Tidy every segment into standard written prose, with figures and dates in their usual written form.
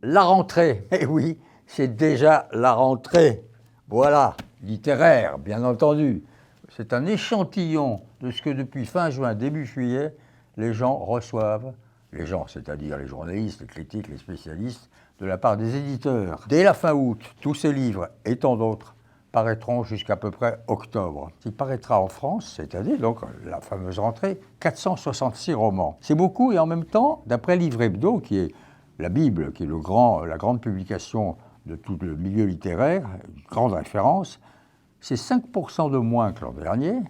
La rentrée, eh oui, c'est déjà la rentrée. Voilà, littéraire, bien entendu. C'est un échantillon de ce que depuis fin juin, début juillet, les gens reçoivent, les gens, c'est-à-dire les journalistes, les critiques, les spécialistes, de la part des éditeurs. Dès la fin août, tous ces livres et tant d'autres paraîtront jusqu'à peu près octobre. Il paraîtra en France cette année, donc la fameuse rentrée, 466 romans. C'est beaucoup et en même temps, d'après Livre Hebdo, qui est la Bible, qui est la grande publication de tout le milieu littéraire, une grande référence, c'est 5% de moins que l'an dernier,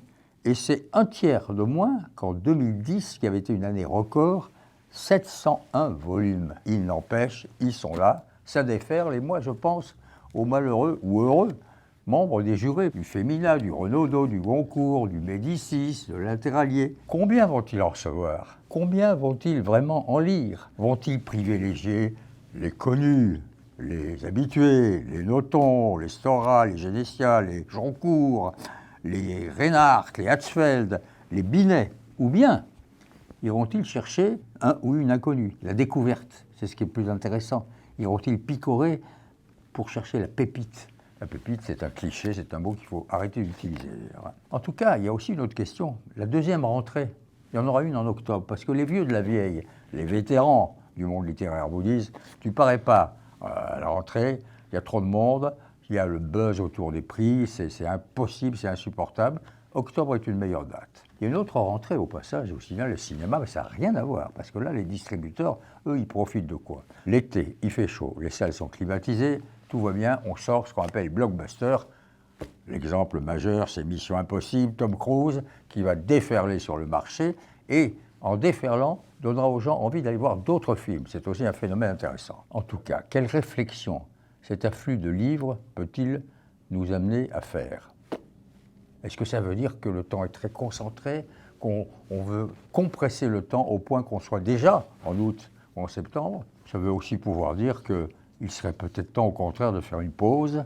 et c'est un tiers de moins qu'en 2010, qui avait été une année record, 701 volumes. Il n'empêche, ils sont là, ça déferle, et moi je pense aux malheureux ou heureux membres des jurés du Femina, du Renaudot, du Goncourt, du Médicis, de l'Interallié. Combien vont-ils en recevoir? Combien vont-ils vraiment en lire? Vont-ils privilégier les connus, les habitués, les Nothomb, les Stora, les Genessia, les Joncourt, les Reinhardt, les Hatzfeld, les Binet? Ou bien iront-ils chercher un ou une inconnue? La découverte, c'est ce qui est le plus intéressant. Iront-ils picorer pour chercher la pépite? La pépite, c'est un cliché, c'est un mot qu'il faut arrêter d'utiliser. En tout cas, il y a aussi une autre question. La deuxième rentrée, il y en aura une en octobre, parce que les vieux de la vieille, les vétérans du monde littéraire vous disent « tu parais pas à la rentrée, il y a trop de monde, il y a le buzz autour des prix, c'est impossible, c'est insupportable ». Octobre est une meilleure date. Il y a une autre rentrée au passage, je vous signale, le cinéma, mais ça n'a rien à voir, parce que là, les distributeurs, eux, ils profitent de quoi? L'été, il fait chaud, les salles sont climatisées, tout va bien, on sort ce qu'on appelle blockbuster. L'exemple majeur, c'est Mission Impossible, Tom Cruise, qui va déferler sur le marché, et en déferlant, donnera aux gens envie d'aller voir d'autres films. C'est aussi un phénomène intéressant. En tout cas, quelle réflexion cet afflux de livres peut-il nous amener à faire? Est-ce que ça veut dire que le temps est très concentré, qu'on veut compresser le temps au point qu'on soit déjà en août ou en septembre? Ça veut aussi pouvoir dire qu'il serait peut-être temps au contraire de faire une pause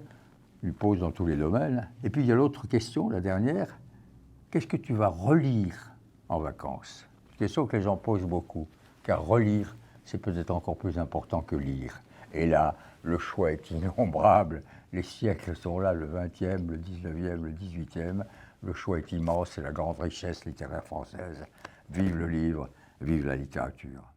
dans tous les domaines. Et puis il y a l'autre question, la dernière, qu'est-ce que tu vas relire en vacances? C'est une question que les gens posent beaucoup, car relire, c'est peut-être encore plus important que lire. Et là, le choix est innombrable. Les siècles sont là, le 20e, le 19e, le 18e. Le choix est immense, c'est la grande richesse littéraire française. Vive le livre, vive la littérature.